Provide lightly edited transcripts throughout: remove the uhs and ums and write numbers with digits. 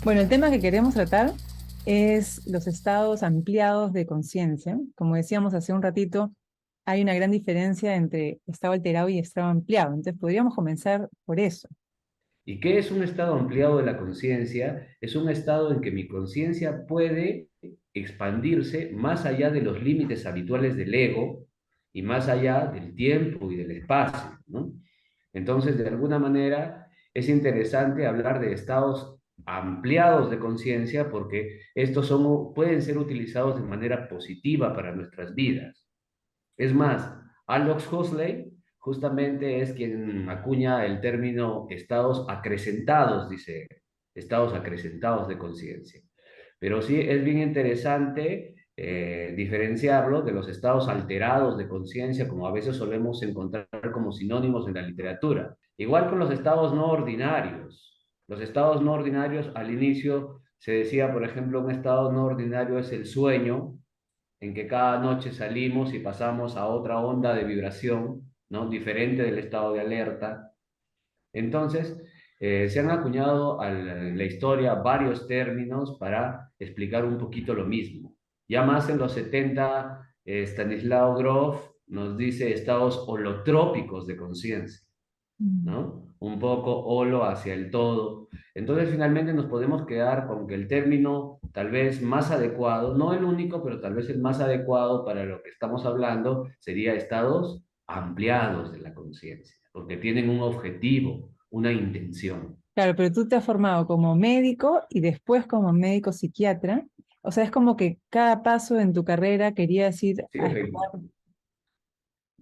Bueno, el tema que queremos tratar es los estados ampliados de conciencia. Como decíamos hace un ratito, hay una gran diferencia entre estado alterado y estado ampliado. Entonces, podríamos comenzar por eso. ¿Y qué es un estado ampliado de la conciencia? Es un estado en que mi conciencia puede expandirse más allá de los límites habituales del ego y más allá del tiempo y del espacio, ¿no? Entonces, de alguna manera, es interesante hablar de estados ampliados de conciencia porque estos pueden ser utilizados de manera positiva para nuestras vidas. Es más, Aldous Huxley justamente es quien acuña el término estados acrecentados, dice, estados acrecentados de conciencia. Pero sí es bien interesante diferenciarlo de los estados alterados de conciencia, como a veces solemos encontrar como sinónimos en la literatura. Igual con los estados no ordinarios. Los estados no ordinarios al inicio se decía, por ejemplo, un estado no ordinario es el sueño, en que cada noche salimos y pasamos a otra onda de vibración, ¿no? Diferente del estado de alerta. Entonces, se han acuñado en la historia varios términos para explicar un poquito lo mismo. Ya más en los 70, Stanislaw Grof nos dice estados holotrópicos de conciencia, Mm. ¿no? Un poco holo hacia el todo. Entonces, finalmente nos podemos quedar con que el término tal vez más adecuado, no el único, pero tal vez el más adecuado para lo que estamos hablando, sería estados ampliados de la conciencia, porque tienen un objetivo, una intención. Claro, pero tú te has formado como médico y después como médico psiquiatra. O sea, es como que cada paso en tu carrera querías ir Sí, a explorar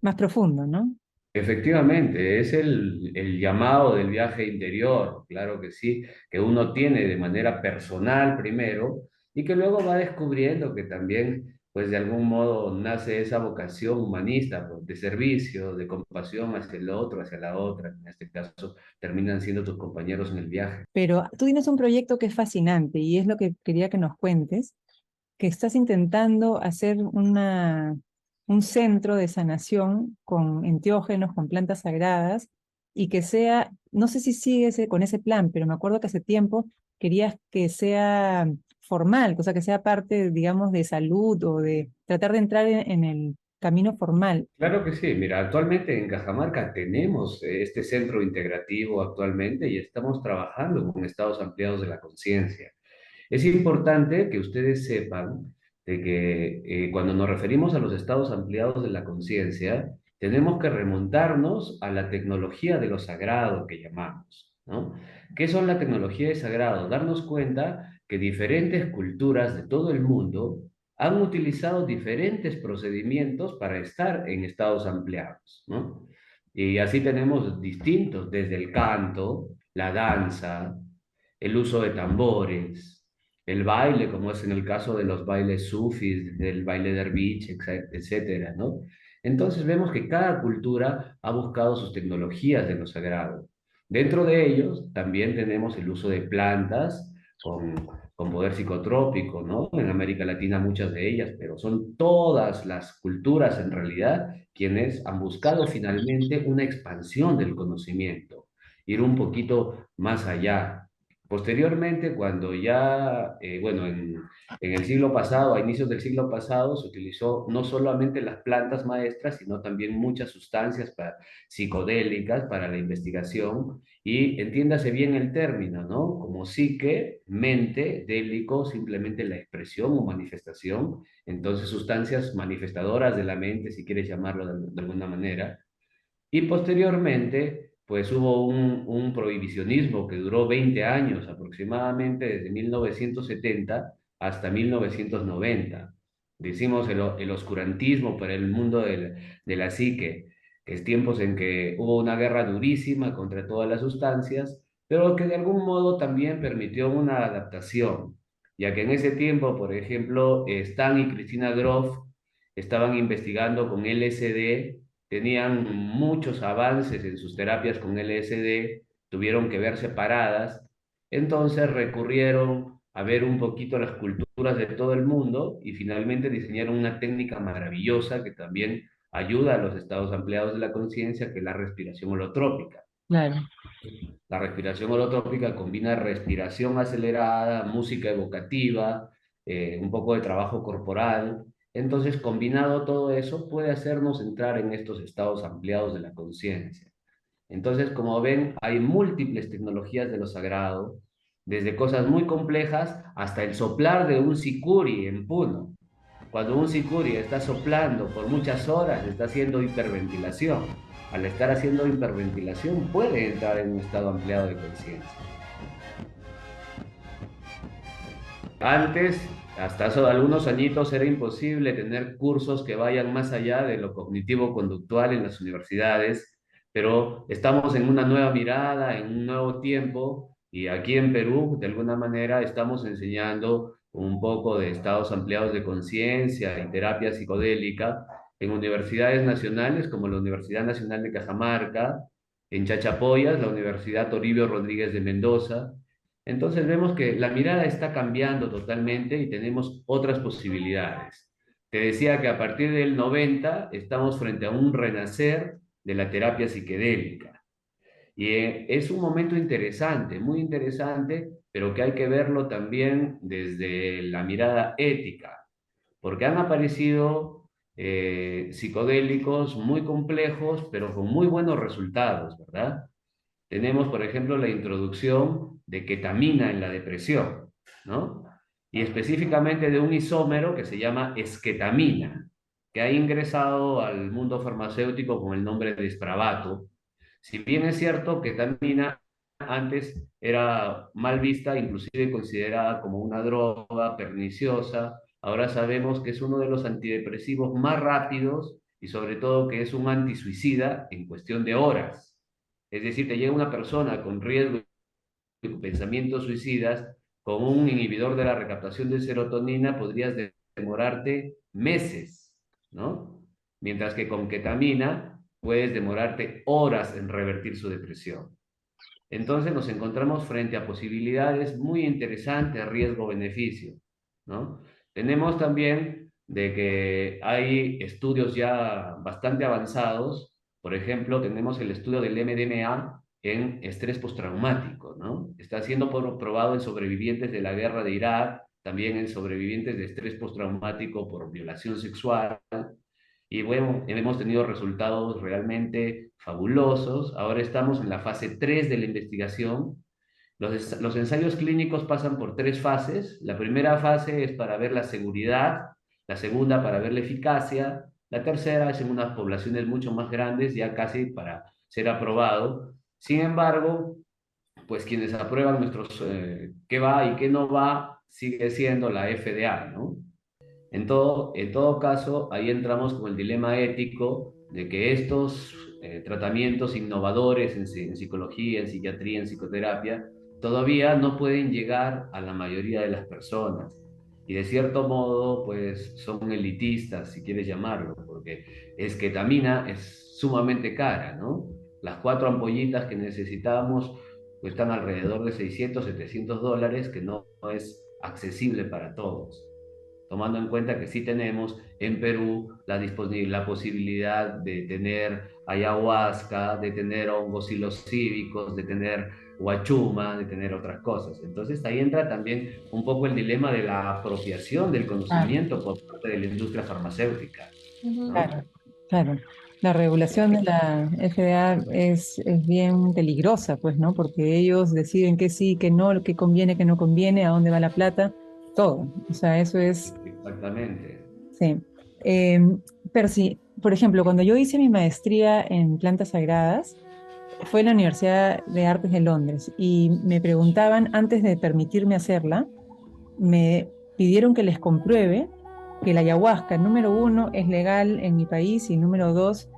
más profundo, ¿no? efectivamente, es el llamado del viaje interior, claro que sí, que uno tiene de manera personal primero y que luego va descubriendo que también, pues de algún modo nace esa vocación humanista, pues, de servicio, de compasión hacia el otro, hacia la otra, en este caso terminan siendo tus compañeros en el viaje. Pero tú tienes un proyecto que es fascinante y es lo que quería que nos cuentes, que estás intentando hacer un centro de sanación con enteógenos, con plantas sagradas, y que sea, no sé si sigue con ese plan, pero me acuerdo que hace tiempo querías que sea formal, o sea, que sea parte, digamos, de salud o de tratar de entrar en el camino formal. Claro que sí, mira, actualmente en Cajamarca tenemos este centro integrativo actualmente y estamos trabajando con estados ampliados de la conciencia. Es importante que ustedes sepan de que cuando nos referimos a los estados ampliados de la conciencia, tenemos que remontarnos a la tecnología de lo sagrado que llamamos, ¿no? ¿Qué son la tecnología de sagrado? Darnos cuenta que diferentes culturas de todo el mundo han utilizado diferentes procedimientos para estar en estados ampliados, ¿no? Y así tenemos distintos, desde el canto, la danza, el uso de tambores, el baile, como es en el caso de los bailes sufis, del baile derviche, etcétera, ¿no? Entonces vemos que cada cultura ha buscado sus tecnologías de lo sagrado. Dentro de ellos también tenemos el uso de plantas con poder psicotrópico, ¿no? En América Latina muchas de ellas, pero son todas las culturas en realidad quienes han buscado finalmente una expansión del conocimiento, ir un poquito más allá. Posteriormente, cuando ya, bueno, en el siglo pasado, a inicios del siglo pasado, se utilizó no solamente las plantas maestras, sino también muchas sustancias psicodélicas para la investigación. Y entiéndase bien el término, ¿no? Como psique, mente, délico, simplemente la expresión o manifestación. Entonces, sustancias manifestadoras de la mente, si quieres llamarlo de alguna manera. Y posteriormente, pues hubo un prohibicionismo que duró 20 años aproximadamente, desde 1970 hasta 1990. Decimos el oscurantismo para el mundo de la psique, que es tiempos en que hubo una guerra durísima contra todas las sustancias, pero que de algún modo también permitió una adaptación, ya que en ese tiempo, por ejemplo, Stan y Christina Groff estaban investigando con LSD, tenían muchos avances en sus terapias con LSD, tuvieron que verse paradas, entonces recurrieron a ver un poquito las culturas de todo el mundo y finalmente diseñaron una técnica maravillosa que también ayuda a los estados ampliados de la conciencia, que es la respiración holotrópica. claro, La respiración holotrópica combina respiración acelerada, música evocativa, un poco de trabajo corporal. Entonces, combinado todo eso, puede hacernos entrar en estos estados ampliados de la conciencia. Entonces, como ven, hay múltiples tecnologías de lo sagrado, desde cosas muy complejas hasta el soplar de un sicuri en Puno. Cuando un sicuri está soplando por muchas horas, está haciendo hiperventilación. Al estar haciendo hiperventilación, puede entrar en un estado ampliado de conciencia. Antes, hasta hace algunos añitos, era imposible tener cursos que vayan más allá de lo cognitivo-conductual en las universidades, pero estamos en una nueva mirada, en un nuevo tiempo, y aquí en Perú, de alguna manera, estamos enseñando un poco de estados ampliados de conciencia y terapia psicodélica en universidades nacionales como la Universidad Nacional de Cajamarca, en Chachapoyas, la Universidad Toribio Rodríguez de Mendoza. Entonces vemos que la mirada está cambiando totalmente y tenemos otras posibilidades. Te decía que a partir del 90 estamos frente a un renacer de la terapia psiquedélica. Y es un momento interesante, muy interesante, pero que hay que verlo también desde la mirada ética, porque han aparecido psicodélicos muy complejos, pero con muy buenos resultados, ¿verdad? Tenemos, por ejemplo, la introducción de ketamina en la depresión, ¿no? Y específicamente de un isómero que se llama esketamina, que ha ingresado al mundo farmacéutico con el nombre de Spravato. Si bien es cierto que ketamina antes era mal vista, inclusive considerada como una droga perniciosa, ahora sabemos que es uno de los antidepresivos más rápidos y sobre todo que es un antisuicida en cuestión de horas. Es decir, te llega una persona con riesgo de pensamientos suicidas, con un inhibidor de la recaptación de serotonina podrías demorarte meses, ¿no? Mientras que con ketamina puedes demorarte horas en revertir su depresión. Entonces nos encontramos frente a posibilidades muy interesantes, riesgo-beneficio, ¿no? Tenemos también de que hay estudios ya bastante avanzados. Por ejemplo, tenemos el estudio del MDMA en estrés postraumático, ¿no? Está siendo probado en sobrevivientes de la guerra de Irak, también en sobrevivientes de estrés postraumático por violación sexual, y bueno, hemos tenido resultados realmente fabulosos. Ahora estamos en la fase 3 de la investigación. Los ensayos clínicos pasan por tres fases. La primera fase es para ver la seguridad, la segunda para ver la eficacia, la tercera es en unas poblaciones mucho más grandes, ya casi para ser aprobado. Sin embargo, pues quienes aprueban nuestros qué va y qué no va sigue siendo la FDA, ¿no? En todo caso, ahí entramos con el dilema ético de que estos tratamientos innovadores en psicología, en psiquiatría, en psicoterapia, todavía no pueden llegar a la mayoría de las personas. Y de cierto modo, pues son elitistas, si quieres llamarlo, porque es ketamina es sumamente cara, ¿no? Las cuatro ampollitas que necesitamos cuestan alrededor de 600, $700, que no es accesible para todos, tomando en cuenta que sí tenemos en Perú la posibilidad de tener ayahuasca, de tener hongos psilocíbicos, de tener huachuma, de tener otras cosas. Entonces ahí entra también un poco el dilema de la apropiación del claro, conocimiento por parte de la industria farmacéutica, ¿no? claro, claro. La regulación de la FDA es bien peligrosa, pues, ¿no? Porque ellos deciden que sí, que no, que conviene, que no conviene, a dónde va la plata, todo. O sea, eso es, Exactamente. sí. Eh, pero sí, por ejemplo, cuando yo hice mi maestría en plantas sagradas, fue en la Universidad de Artes de Londres y me preguntaban, antes de permitirme hacerla, me pidieron que les compruebe que la ayahuasca, número uno, es legal en mi país y número dos,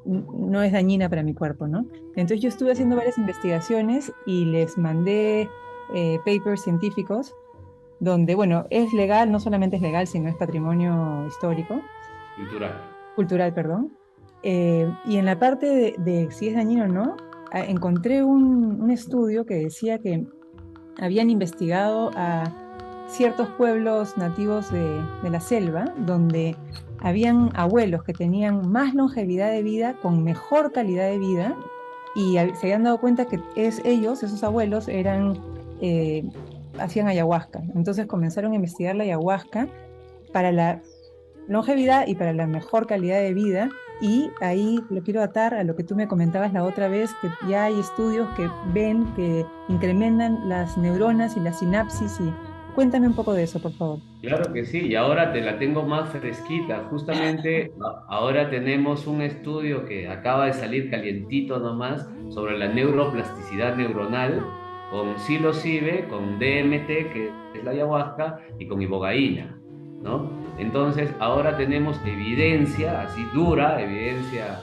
no es dañina para mi cuerpo, ¿no? Entonces yo estuve haciendo varias investigaciones y les mandé papers científicos donde, bueno, es legal, no solamente es legal, sino es patrimonio histórico, Cultural. cultural, perdón. Y en la parte de si es dañino o no, encontré un estudio que decía que habían investigado a ciertos pueblos nativos de la selva, donde habían abuelos que tenían más longevidad de vida, con mejor calidad de vida, y se habían dado cuenta que ellos, esos abuelos, eh, hacían ayahuasca. Entonces comenzaron a investigar la ayahuasca para la longevidad y para la mejor calidad de vida. Y ahí lo quiero atar a lo que tú me comentabas la otra vez, que ya hay estudios que ven que incrementan las neuronas y la sinapsis. Y cuéntame un poco de eso, por favor. Claro que sí, y ahora te la tengo más fresquita. Justamente ahora tenemos un estudio que acaba de salir calientito nomás sobre la neuroplasticidad neuronal con psilocibe, con DMT, que es la ayahuasca, y con ibogaína, ¿no? Entonces ahora tenemos evidencia, así dura, evidencia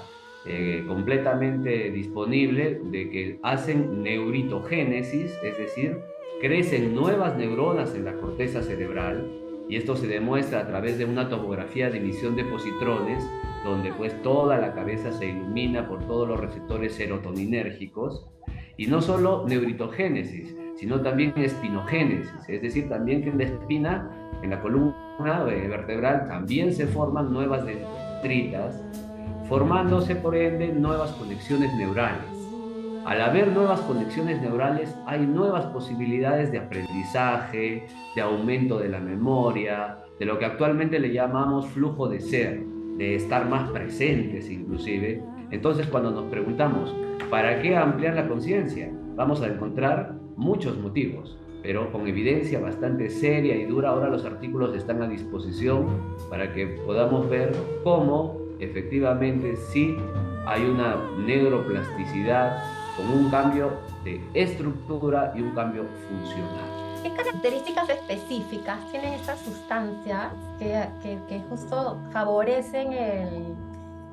completamente disponible de que hacen neuritogénesis, es decir, crecen nuevas neuronas en la corteza cerebral y esto se demuestra a través de una tomografía de emisión de positrones, donde pues toda la cabeza se ilumina por todos los receptores serotoninérgicos, y no solo neuritogénesis, sino también espinogénesis, es decir, también que en la espina, en la columna vertebral, también se forman nuevas dendritas, formándose por ende nuevas conexiones neurales. Al haber nuevas conexiones neurales, hay nuevas posibilidades de aprendizaje, de aumento de la memoria, de lo que actualmente le llamamos flujo de ser, de estar más presentes inclusive. Entonces, cuando nos preguntamos, ¿para qué ampliar la conciencia? Vamos a encontrar muchos motivos, pero con evidencia bastante seria y dura. Ahora los artículos están a disposición para que podamos ver cómo efectivamente sí hay una neuroplasticidad con un cambio de estructura y un cambio funcional. ¿Qué características específicas tienen estas sustancias que justo favorecen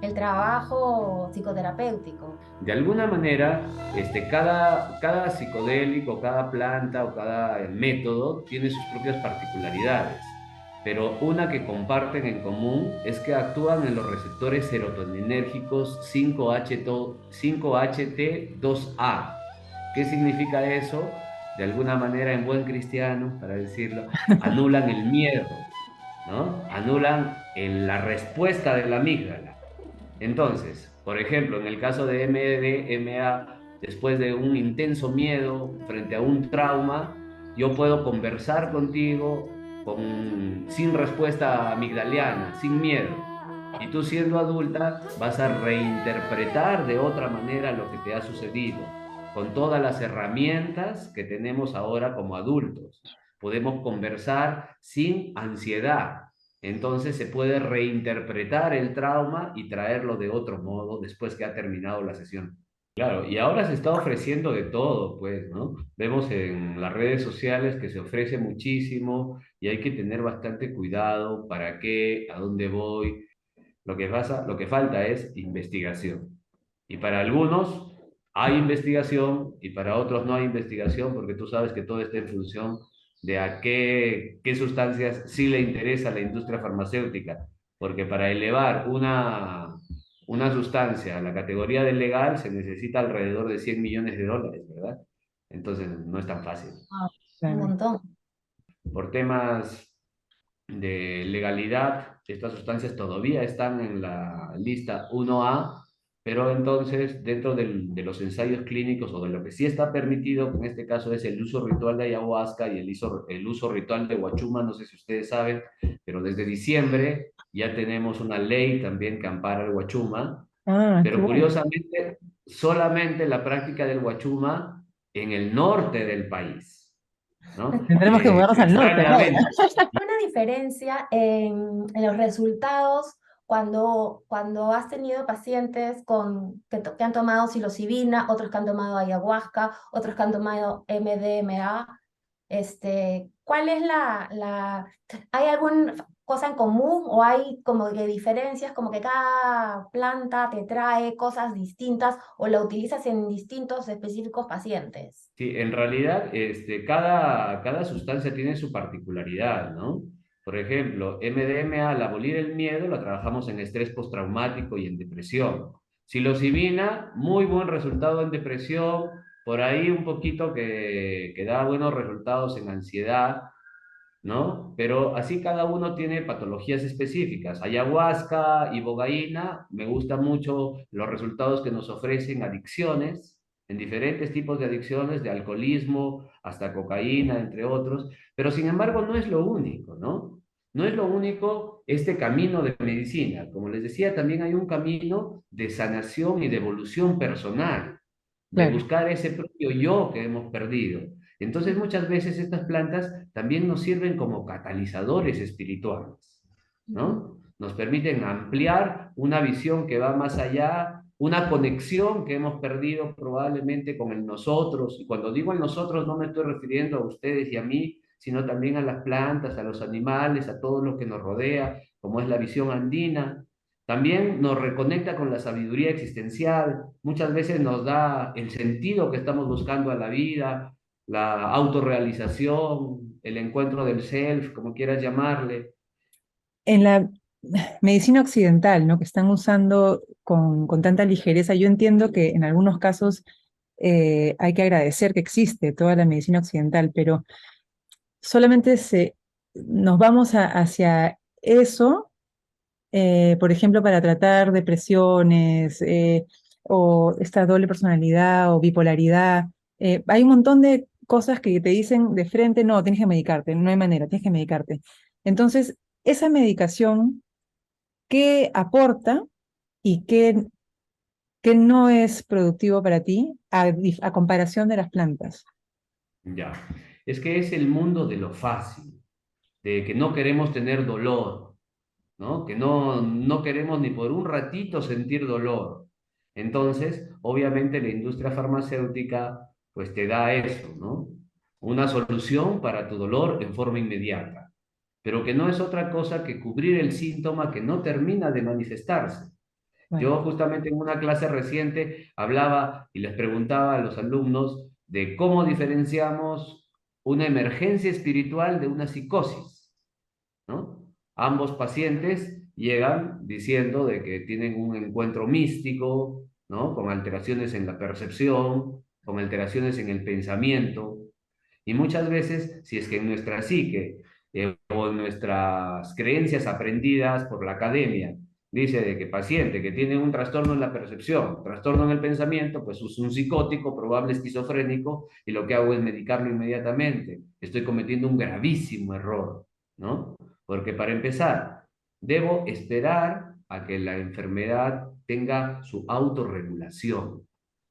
el trabajo psicoterapéutico? De alguna manera, cada psicodélico, cada planta o cada método tiene sus propias particularidades, pero una que comparten en común es que actúan en los receptores serotoninérgicos 5HT2A. ¿Qué significa eso? De alguna manera, en buen cristiano, para decirlo, anulan el miedo, ¿no? Anulan la respuesta de la amígdala. Entonces, por ejemplo, en el caso de MDMA, después de un intenso miedo frente a un trauma, yo puedo conversar contigo sin respuesta amigdaliana, sin miedo. Y tú siendo adulta vas a reinterpretar de otra manera lo que te ha sucedido, con todas las herramientas que tenemos ahora como adultos. Podemos conversar sin ansiedad, entonces se puede reinterpretar el trauma y traerlo de otro modo después que ha terminado la sesión. Claro, y ahora se está ofreciendo de todo, pues, ¿no? Vemos en las redes sociales que se ofrece muchísimo y hay que tener bastante cuidado para qué, a dónde voy. Lo que falta es investigación. Y para algunos hay investigación y para otros no hay investigación porque tú sabes que todo está en función de qué sustancias sí le interesa a la industria farmacéutica. Porque para elevar una sustancia a la categoría de legal se necesita alrededor de 100 millones de dólares, ¿verdad? Entonces no es tan fácil. Ah, Un claro. montón. Por temas de legalidad, estas sustancias todavía están en la lista 1A, pero entonces dentro de los ensayos clínicos o de lo que sí está permitido, en este caso es el uso ritual de ayahuasca y el uso ritual de huachuma, no sé si ustedes saben, pero desde diciembre ya tenemos una ley también que ampara el huachuma, Ah, qué pero bueno. curiosamente solamente la práctica del huachuma en el norte del país, ¿no? Tendremos que mudarnos al norte ahora. Extrañamente. ¿Una diferencia en los resultados cuando has tenido pacientes que han tomado psilocibina, otros que han tomado ayahuasca, otros que han tomado MDMA? ¿Cuál es ¿hay alguna cosa en común o hay como que diferencias, como que cada planta te trae cosas distintas o la utilizas en distintos específicos pacientes? Sí, en realidad, cada sustancia tiene su particularidad, ¿no? Por ejemplo, MDMA, al abolir el miedo, la trabajamos en estrés postraumático y en depresión. Psilocibina, muy buen resultado en depresión, por ahí un poquito que da buenos resultados en ansiedad, ¿no? Pero así cada uno tiene patologías específicas. Ayahuasca, ibogaína, me gustan mucho los resultados que nos ofrecen adicciones, en diferentes tipos de adicciones, de alcoholismo hasta cocaína, entre otros, pero sin embargo no es lo único, ¿no? No es lo único este camino de medicina. Como les decía, también hay un camino de sanación y de evolución personal, de Claro. buscar ese propio yo que hemos perdido. Entonces muchas veces estas plantas también nos sirven como catalizadores espirituales, Ujú. ¿no? Nos permiten ampliar una visión que va más allá, una conexión que hemos perdido probablemente con el nosotros. Y cuando digo el nosotros no me estoy refiriendo a ustedes y a mí, sino también a las plantas, a los animales, a todo lo que nos rodea, como es la visión andina. También nos reconecta con la sabiduría existencial, muchas veces nos da el sentido que estamos buscando a la vida, la autorrealización, el encuentro del self, como quieras llamarle. En la medicina occidental, ¿no? Que están usando con tanta ligereza, yo entiendo que en algunos casos hay que agradecer que existe toda la medicina occidental, pero solamente nos vamos hacia eso, por ejemplo, para tratar depresiones o esta doble personalidad o bipolaridad. Hay un montón de cosas que te dicen de frente, no, tienes que medicarte, no hay manera, tienes que medicarte. Entonces, esa medicación, ¿qué aporta y qué no es productivo para ti a comparación de las plantas? Ya, es que es el mundo de lo fácil, de que no queremos tener dolor, ¿no? Que no queremos ni por un ratito sentir dolor. Entonces, obviamente la industria farmacéutica pues te da eso, ¿no? Una solución para tu dolor en forma inmediata, pero que no es otra cosa que cubrir el síntoma que no termina de manifestarse. Bueno, Yo justamente en una clase reciente hablaba y les preguntaba a los alumnos de cómo diferenciamos una emergencia espiritual de una psicosis, ¿no? Ambos pacientes llegan diciendo de que tienen un encuentro místico, ¿no? Con alteraciones en la percepción, con alteraciones en el pensamiento. Y muchas veces, si es que en nuestra psique o en nuestras creencias aprendidas por la academia, dice de que paciente que tiene un trastorno en la percepción, trastorno en el pensamiento, pues es un psicótico, probable esquizofrénico, y lo que hago es medicarlo inmediatamente. Estoy cometiendo un gravísimo error, ¿no? Porque para empezar, debo esperar a que la enfermedad tenga su autorregulación,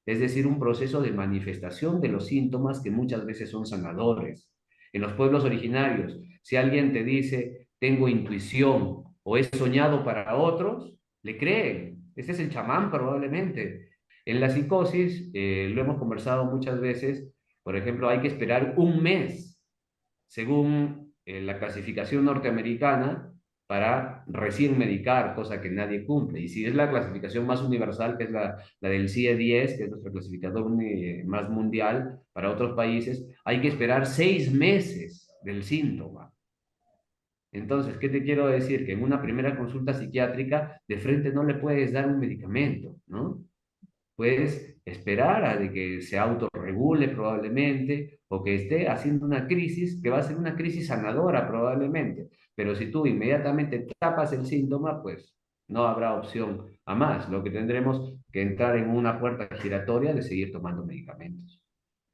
es decir, un proceso de manifestación de los síntomas que muchas veces son sanadores. En los pueblos originarios, si alguien te dice, tengo intuición o he soñado para otros, le creen. Ese es el chamán probablemente. En la psicosis, lo hemos conversado muchas veces, por ejemplo, hay que esperar un mes según la clasificación norteamericana, para recién medicar, cosa que nadie cumple. Y si es la clasificación más universal, que es la del CIE-10, que es nuestro clasificador más mundial para otros países, hay que esperar 6 meses del síntoma. Entonces, ¿qué te quiero decir? Que en una primera consulta psiquiátrica, de frente no le puedes dar un medicamento, ¿no? Puedes esperar a de que se autorregule probablemente o que esté haciendo una crisis que va a ser una crisis sanadora probablemente. Pero si tú inmediatamente tapas el síntoma, pues no habrá opción a más. Lo que tendremos que entrar en una puerta giratoria de seguir tomando medicamentos.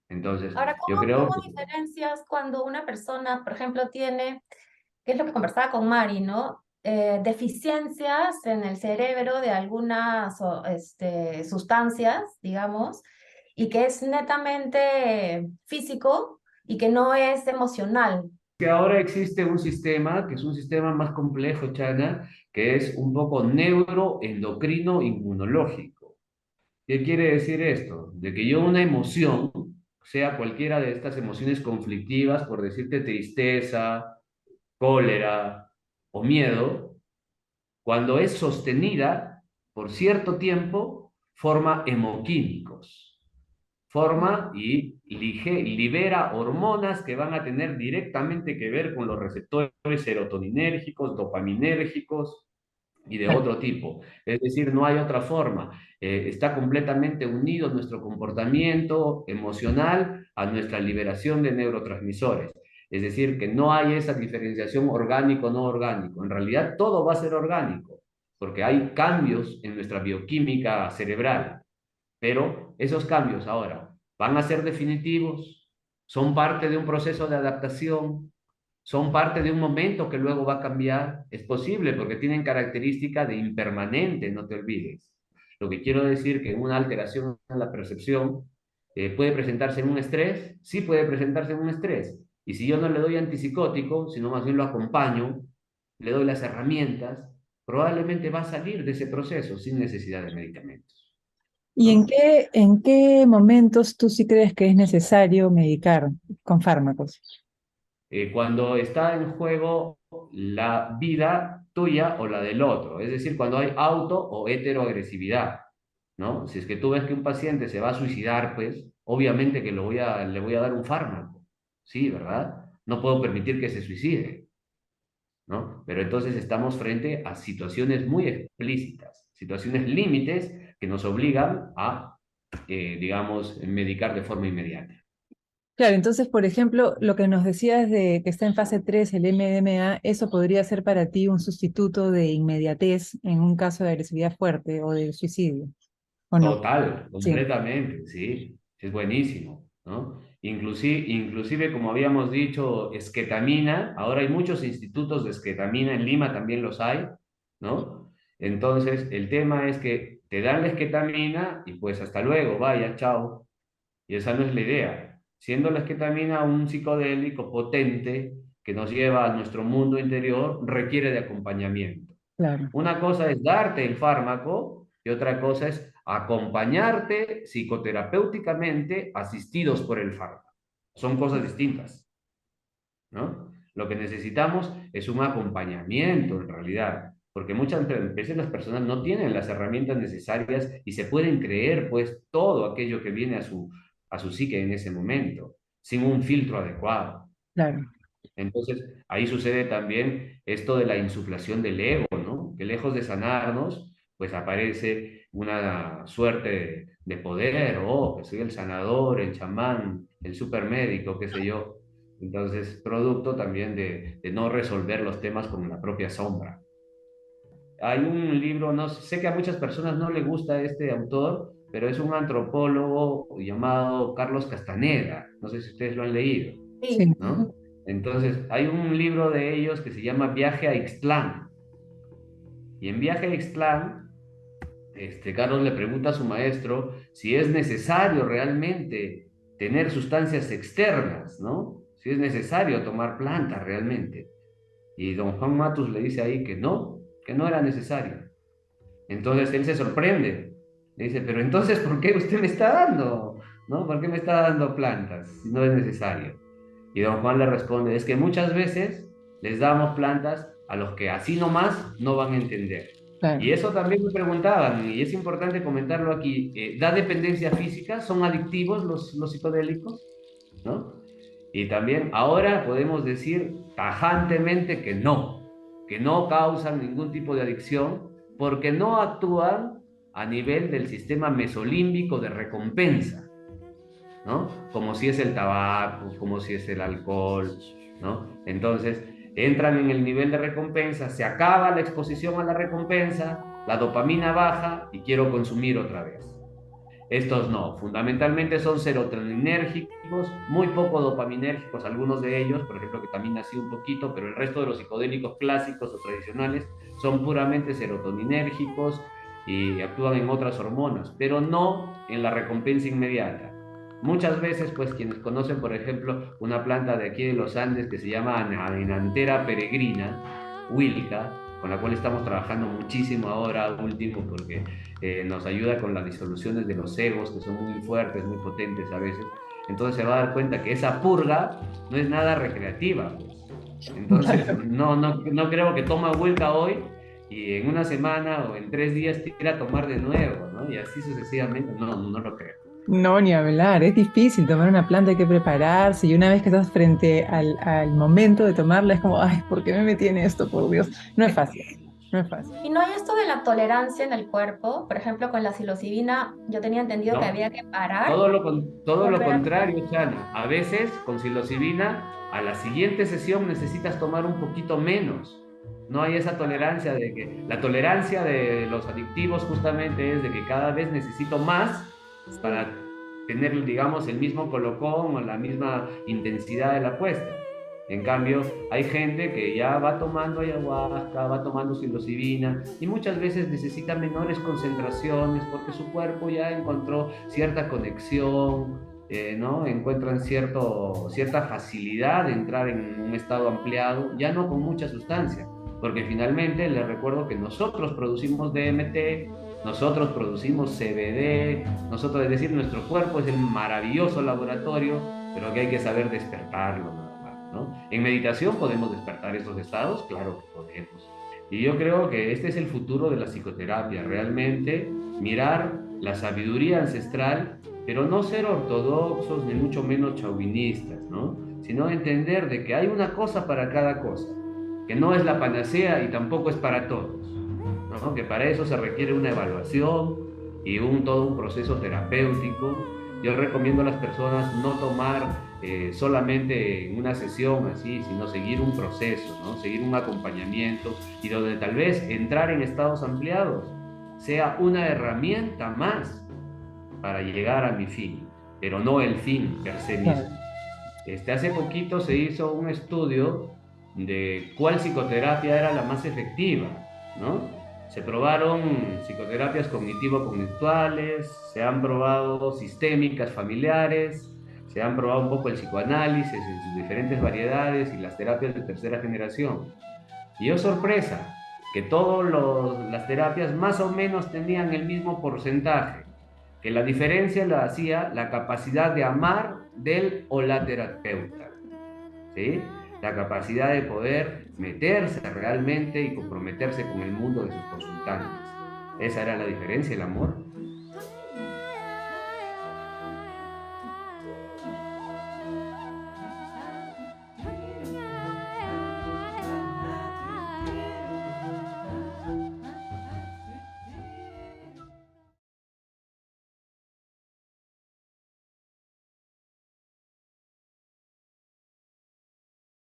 Entonces, Ahora, yo cómo creo que diferencias cuando una persona, por ejemplo, tiene, que es lo que conversaba con Mari, ¿no? Deficiencias en el cerebro de algunas sustancias, digamos, y que es netamente físico y que no es emocional. que ahora existe un sistema que es un sistema más complejo, Chana, que es un poco neuroendocrino inmunológico. ¿Qué quiere decir esto? De que yo una emoción, sea cualquiera de estas emociones conflictivas, por decirte tristeza, cólera o miedo, cuando es sostenida por cierto tiempo, forma hemoquímicos, forma y libera hormonas que van a tener directamente que ver con los receptores serotoninérgicos, dopaminérgicos, y de bueno, otro tipo. Es decir, no hay otra forma. Está completamente unido nuestro comportamiento emocional a nuestra liberación de neurotransmisores. Es decir, que no hay esa diferenciación orgánico-no orgánico. En realidad todo va a ser orgánico, porque hay cambios en nuestra bioquímica cerebral, pero esos cambios ahora van a ser definitivos, son parte de un proceso de adaptación, son parte de un momento que luego va a cambiar. Es posible porque tienen característica de impermanente, no te olvides. Lo que quiero decir que una alteración en la percepción puede presentarse en un estrés, sí puede presentarse en un estrés. Y si yo no le doy antipsicótico, sino más bien lo acompaño, le doy las herramientas, probablemente va a salir de ese proceso sin necesidad de medicamentos, ¿Y ¿no? en qué momentos tú sí crees que es necesario medicar con fármacos? Cuando está en juego la vida tuya o la del otro, es decir, cuando hay auto o heteroagresividad, ¿no? Si es que tú ves que un paciente se va a suicidar, pues obviamente que le voy a dar un fármaco, sí, ¿verdad? No puedo permitir que se suicide, ¿no? Pero entonces estamos frente a situaciones muy explícitas, situaciones límites que nos obligan a, digamos, medicar de forma inmediata. Claro, entonces, por ejemplo, lo que nos decías de que está en fase 3 el MDMA, eso podría ser para ti un sustituto de inmediatez en un caso de agresividad fuerte o de suicidio, ¿o no? Total, Sí, completamente, sí, es buenísimo, ¿no? Inclusive, como habíamos dicho, esquetamina, ahora hay muchos institutos de esquetamina, en Lima también los hay, ¿no? Entonces, el tema es que te dan la esquetamina y pues hasta luego, vaya, chao, y esa no es la idea. Siendo la esquetamina un psicodélico potente que nos lleva a nuestro mundo interior, requiere de acompañamiento. claro, Una cosa es darte el fármaco y otra cosa es acompañarte psicoterapéuticamente asistidos por el fármaco. Son cosas distintas, ¿no? Lo que necesitamos es un acompañamiento en realidad, porque muchas veces las personas no tienen las herramientas necesarias y se pueden creer pues todo aquello que viene a su psique en ese momento, sin un filtro adecuado. claro. Entonces, ahí sucede también esto de la insuflación del ego, ¿no? Que lejos de sanarnos, pues aparece una suerte de poder, oh, que soy el sanador, el chamán, el supermédico, qué sé yo. Entonces, producto también de no resolver los temas con la propia sombra. Hay un libro, no sé que a muchas personas no le gusta este autor, pero es un antropólogo llamado Carlos Castaneda. No sé si ustedes lo han leído, Sí. Sí. ¿no? Entonces, hay un libro de ellos que se llama Viaje a Ixtlán. Y en Viaje a Ixtlán, Carlos le pregunta a su maestro si es necesario realmente tener sustancias externas, ¿no? Si es necesario tomar plantas realmente. Y don Juan Matus le dice ahí que no era necesario. Entonces él se sorprende. Le dice, pero entonces, ¿por qué usted me está dando? ¿No? ¿Por qué me está dando plantas si no es necesario? Y don Juan le responde, es que muchas veces les damos plantas a los que así nomás no van a entender. Claro. Y eso también me preguntaban, y es importante comentarlo aquí, ¿da dependencia física? ¿Son adictivos los psicodélicos? ¿No? Y también ahora podemos decir tajantemente que no causan ningún tipo de adicción porque no actúan a nivel del sistema mesolímbico de recompensa, ¿no? Como si es el tabaco, como si es el alcohol, ¿no? Entonces, entran en el nivel de recompensa, se acaba la exposición a la recompensa, la dopamina baja y quiero consumir otra vez. Estos no, fundamentalmente son serotoninérgicos, muy poco dopaminérgicos, algunos de ellos, por ejemplo, ketamina sí un poquito, pero el resto de los psicodélicos clásicos o tradicionales son puramente serotoninérgicos y actúan en otras hormonas, pero no en la recompensa inmediata. Muchas veces, pues, quienes conocen, por ejemplo, una planta de aquí de los Andes que se llama Adenantera peregrina, Huilca, con la cual estamos trabajando muchísimo ahora último, porque nos ayuda con las disoluciones de los egos, que son muy fuertes, muy potentes a veces. Entonces se va a dar cuenta que esa purga no es nada recreativa, pues. Entonces, no creo que toma Huilca hoy y en una semana o en 3 días quiera tomar de nuevo, ¿no? Y así sucesivamente, no lo creo. No, ni hablar, es difícil tomar una planta, hay que prepararse y una vez que estás frente al momento de tomarla es como, ay, ¿por qué me metí en esto, por Dios? No es fácil, No es fácil. Y no hay esto de la tolerancia en el cuerpo. Por ejemplo, con la psilocibina, yo tenía entendido que ¿no? había que parar y Todo lo volver a contrario, tomar. Chana. A veces con psilocibina, a la siguiente sesión necesitas tomar un poquito menos. No hay esa tolerancia de que la tolerancia de los adictivos justamente es de que cada vez necesito más Sí, para tener, digamos, el mismo colocón o la misma intensidad de la apuesta. En cambio, hay gente que ya va tomando ayahuasca, va tomando psilocibina y muchas veces necesita menores concentraciones porque su cuerpo ya encontró cierta conexión, ¿no? Encuentran cierta facilidad de entrar en un estado ampliado, ya no con mucha sustancia, porque finalmente les recuerdo que nosotros producimos DMT, nosotros producimos CBD, nosotros, es decir, nuestro cuerpo es el maravilloso laboratorio, pero que hay que saber despertarlo nada más, ¿no? En meditación podemos despertar estos estados, claro que podemos. Y yo creo que este es el futuro de la psicoterapia, realmente mirar la sabiduría ancestral, pero no ser ortodoxos ni mucho menos chauvinistas, ¿no? Sino entender de que hay una cosa para cada cosa, que no es la panacea y tampoco es para todos, ¿no? Que para eso se requiere una evaluación y todo un proceso terapéutico. Yo recomiendo a las personas no tomar solamente en una sesión así, sino seguir un proceso, ¿no? Seguir un acompañamiento y donde tal vez entrar en estados ampliados sea una herramienta más para llegar a mi fin, pero no el fin per se mismo. Claro. Hace poquito se hizo un estudio de cuál psicoterapia era la más efectiva, ¿no? Se probaron psicoterapias cognitivo-conductuales, se han probado sistémicas familiares, se han probado un poco el psicoanálisis en sus diferentes variedades y las terapias de tercera generación. Y oh sorpresa, que todas las terapias más o menos tenían el mismo porcentaje, que la diferencia la hacía la capacidad de amar del o la terapeuta, ¿sí? La capacidad de poder meterse realmente y comprometerse con el mundo de sus consultantes. Esa era la diferencia, el amor.